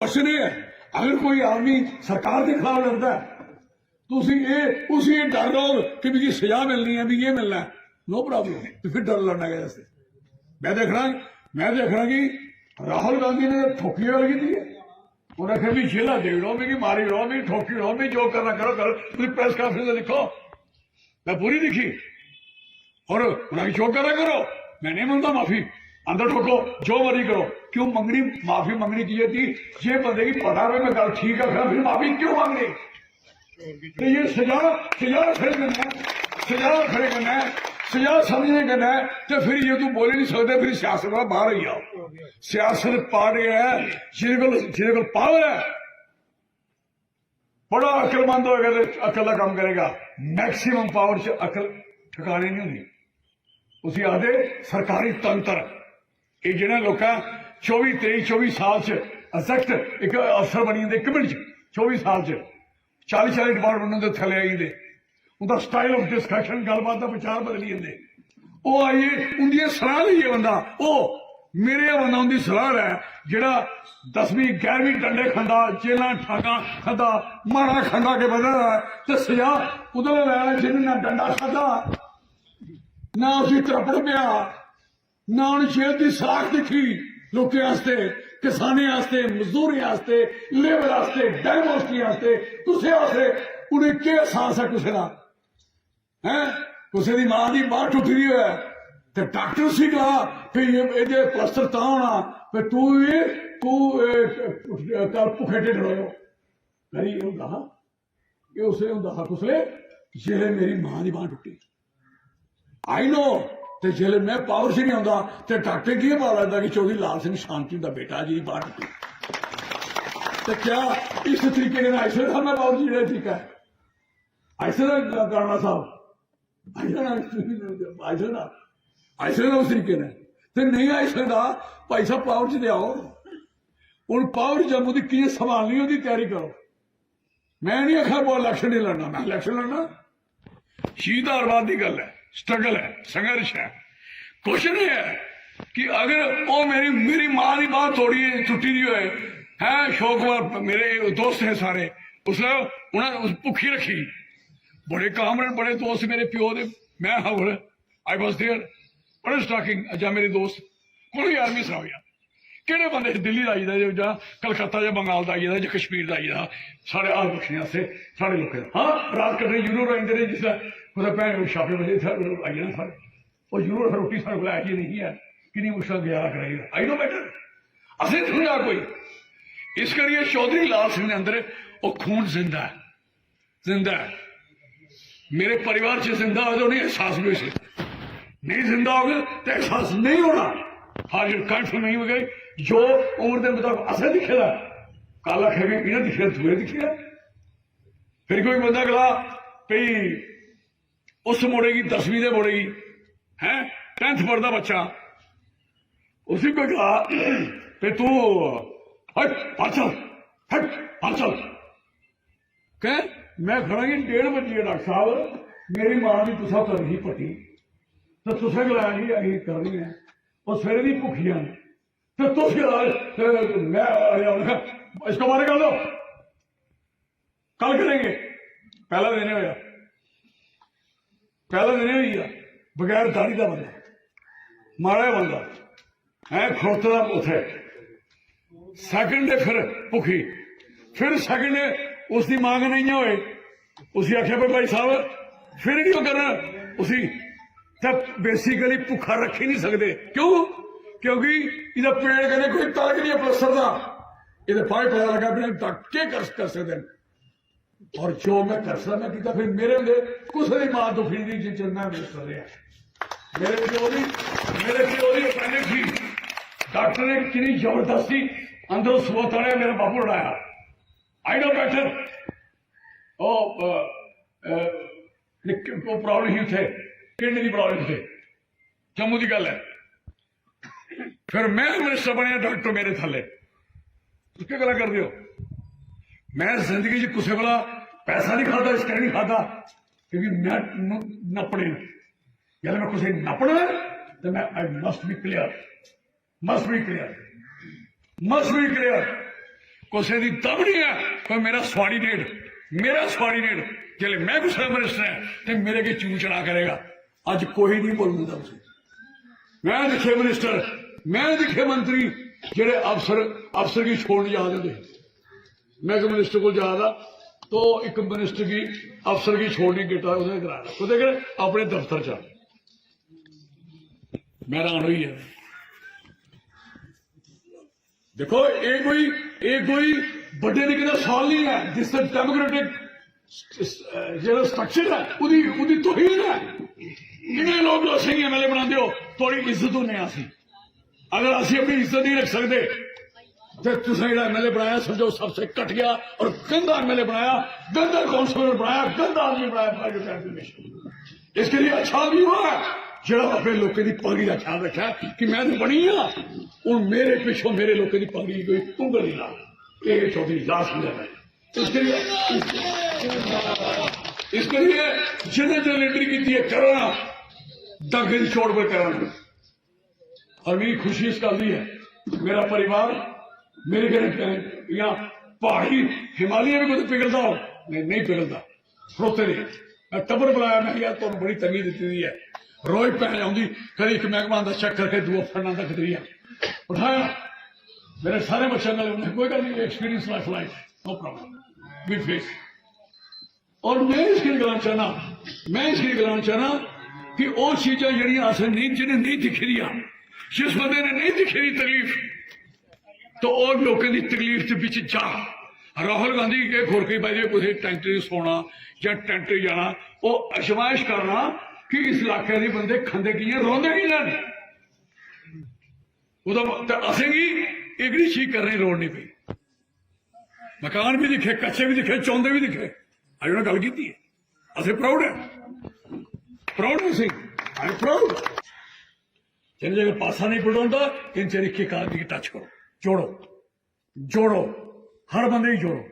Question ये है, अगर कोई आदमी सरकार के खिलाफ लड़ता है तो उसी डर रहो कि भी सजा मिलनी है, भी ये मिलना है, नो प्रॉब्लम। तो फिर डर लड़ना है जैसे मैं देख रहा कि राहुल गांधी ने ठोकी वाली दी है, उन्हें फिर भी जेला दे रहा मेरी मारी रहो, मेरी ठोकी रहो, मेरी जो करना करो करो, पूरी प्रेस कॉन्फ्रेंस लिखो, मैं पूरी लिखी और उन्हें जो करना करो, मैं नहीं मांगता माफी, अंदर ठोको जो मर्जी करो। क्यों मंगनी माफी मंगनी की थी? ये बंदे की पता है मैं गल ठीक है, फिर माफी क्यों मांगनी? तो ये सजा खड़े करना है, सजा समझने करना है। तो फिर ये तू बोले नहीं सकते, फिर सियासत का बाहर ही आओ। सियासत पार्टी है जिन्हें को पावर है, बड़ा अकलमंद होगा तो अकल का काम करेगा। मैक्सिमम पावर से अकल ठिकाने नहीं होंगी। उसी आदे सरकारी तंत्र ये जिन्हें लोग 24 साल च एग्जैक्ट एक अफसर बनी जंदे, एक मिनट 24 साल च 40 डिपार्टमेंट के थले आई जंदे, उनका स्टाइल ऑफ डिस्कशन गलबात का विचार बदली जंदे। वो आइए उनकी सलाह लीए बंदा, वो मेरे बंदा उनकी सलाह है जिहड़ा 10वीं 11वीं डंडे खंदा, जेलों ठाका खादा, मारा खंदा के बदला तो सजा उधर लाया जिन्हें ना डंडा खादा ना उसी तरपड़ पिया, ना उन्हें जेल की सलाख दिखी लोगों वास्ते, किसानी वास्ते, मजदूरी वास्ते, लेबर वास्ते, डायवर्सिटी वास्ते, कुसे वास्ते उन्हें क्या एहसास है? कुसे का है, कुसे की मां की बांह टुटी हुई है तो डॉक्टर सी कहा कि ये प्लस्तर ता होना फिर तू भुखे ढिड रहो करी ये उसे होंगे कुसले जेले मेरी मां की बांह टुटी। आई नो तो जेल मैं पावर से नहीं आता तो डॉक्टर की पता लगता कि चौधरी लाल सिंह शांति का बेटा जी बांह टुटी। तो क्या इस तरीके के ऐसे था मैं पावर जी तरीका है ऐसे ना करना साहब ऐसे ना उस तरीके ने तो नहीं आई सकता भाई साहब पावर च लियाओ। हूँ पावर जम्मू की किए संभालनी उसकी तैयारी करो। मैं नहीं आखा वो इलेक्शन नहीं लड़ना, मैं इलेक्शन लड़ना शहीद आरबाद की गल है, स्ट्रगल है, संघर्ष है। क्वेश्चन ये है कि अगर वो मेरी मां की बात थोड़ी टुटी दी हुए है, शौक मेरे दोस्त हैं सारे, उसने उन्हें भुखी रखी, बड़े कामरेड बड़े दोस्त मेरे प्यो दे, मैं आई वॉज देयर, बड़े स्टॉकिंग अच्छा मेरे दोस्त कोई आर्मी सराओ यार किहड़े बंदे दिल्ली का आई जां कलकत्ता या बंगाल का आई जां कश्मीर का आई साढ़े हाल पुछने वास्ते साढ़े लोगों हाँ रात कट्टने जरूर आते हैं जिसलै कुछ भैन छापे बजे आई जाना सारे वो जरूर रोटी साढ़े को ऐसी नहीं है किन्नी मुश्किल गुजारा कराई आई नो बेटर असें समझा कोई। इस करिए चौधरी लाल सिंह के अंदर वो खून जिंदा है मेरे परिवार से जिंदा हो तो नहीं एहसास भी से नहीं जिंदा हो गए तो एहसास नहीं होना। हाँ जो कंठ नहीं हो गई जो उम्र के मुताबिक असर दिखेगा कल आखेगा इन्हें दिखे दूए दिखेगा। फिर कोई बंदा कहा भाई उस मुड़ेगी 10वीं से मुड़ेगी है 10th पढ़ता बच्चा उसी को कहा भाई तू हट चल कह मैं खड़ा कि 1:30 बजे डॉक्टर साहब मेरी मां की तुसा करनी पट्टी तो तुसें गलाया कि अं करनी है और सवेरे दी भुखियां तो तुम मैं इसको बारे कर दो कल करेंगे पहला देने हुआ बगैर दाढ़ी का बंदा माड़ा बंदा है खड़ोते का उथे सैकंड डे फिर भुखी फिर सैकंड डे उसकी मांग नहीं हुए उसी आख्या भाई साहब फिर नहीं करना उसी तब बेसिकली भुखा रख ही नहीं सकते क्यों क्योंकि इधर पेड़ कहने कोई तलक नहीं है प्लस्तर का इधर पाए पता लगा भी क्या कर सकते हैं और जो मैं कर सकता मैं किया फिर मेरे होंगे कुछ नहीं मां तो फिर नहीं जितना वेस्ट कर रहा मेरे प्यो की अपेंडिक्स थी डॉक्टर ने कितनी जबरदस्ती अंदरों सुबह तड़िया मेरा बापू उड़ाया आई नो बेटर वो प्रॉब्लम ही थे किडनी की प्रॉब्लम थे जम्मू की गल है। फिर मैं मिनिस्टर बनया डॉक्टर मेरे थले उसके गला कर दियो मैं जिंदगी किसी को पैसा नहीं खाता इसका नहीं खाता क्योंकि मैं नपने जब मैं कुछ नपना तो मैं आई मस्ट बी क्लियर किसी की दम नहीं है कोई मेरा स्वार्डिनेट जल्द मैं दूसरा मिनिस्टर है तो मेरे के चू चढ़ा करेगा। अज कोई नहीं बोलता उसे। मैं दिखे मिनिस्टर, मैं दिखे मंत्री जेडे अफसर की छोड़ नहीं जा देते। मैं एक मिनिस्टर को जाता तो एक मिनिस्टर की अफसर की छोड़ नहीं गिटा उसने कराया खुद अपने दफ्तर च। मैं हैरान हुई है। देखो ये कोई बड़े निके का सवाल नहीं है जिस डेमोक्रेटिक जो स्ट्रक्चर है उदी तौहीन है। इन्हें लोग असें MLA बनाते हो थोड़ी इज्जत होने असी अगर असी अपनी इज्जत नहीं रख सकते तो तुसें जो MLA बनाया समझो सबसे घटिया और गंदा MLA बनाया, गंदा काउंसलर बनाया, गंदा आदमी बनाया। इसके लिए अच्छा आदमी हुआ है जो अपने लोगों की पगड़ी का ख्याल रखा कि मैं तो बनी हाँ हूँ मेरे पिछों मेरे लोगों की पगड़ी कोई उंगल नहीं ला ये चौधरी ला समझा है। इसके लिए जिन्हें लीडरी की है करना डंगे की चोट पर करना। और मेरी खुशी इस गल की है मेरा परिवार मेरे घर यहाँ पहाड़ी हिमालय भी कोई पिघलता हो नहीं पिघलता खड़ोते रहे। मैं टब्बर बुलाया मैं यार तुम बड़ी तंगी दी हुई है रोज भैन आँगी कभी एक महकमा आंदा चेक करके दूआ फड़ना का खतरिया उठाया मेरे सारे बच्चे ने कोई गल नहीं experience life no problem we face. और मैं इसकी गलाना चाहना कि वह चीजा जड़ियां असें नहीं जिन्हें नहीं दिखी दियां जिस बंदे ने नहीं दिखी दी तकलीफ तो और लोगों की तकलीफ के पिछे जा। राहुल गांधी के खुरकी पाई किसी टेंट से सोना या टेंट जाना वो अजमाइश करना कि इस इलाके के बंदे खंदे की रोंदे की जान असें की एगड़ी चीज करने की लोड़ नहीं पई। मकान भी दिखे कच्चे भी दिखे चौंदे भी दिखे अज उन्हें गल की असें प्राउड है आई प्राउड। जिन जगह पासा नहीं पड़ता इन चेर एक आदमी की टच करो जोड़ो हर बंदे ही जोड़ो।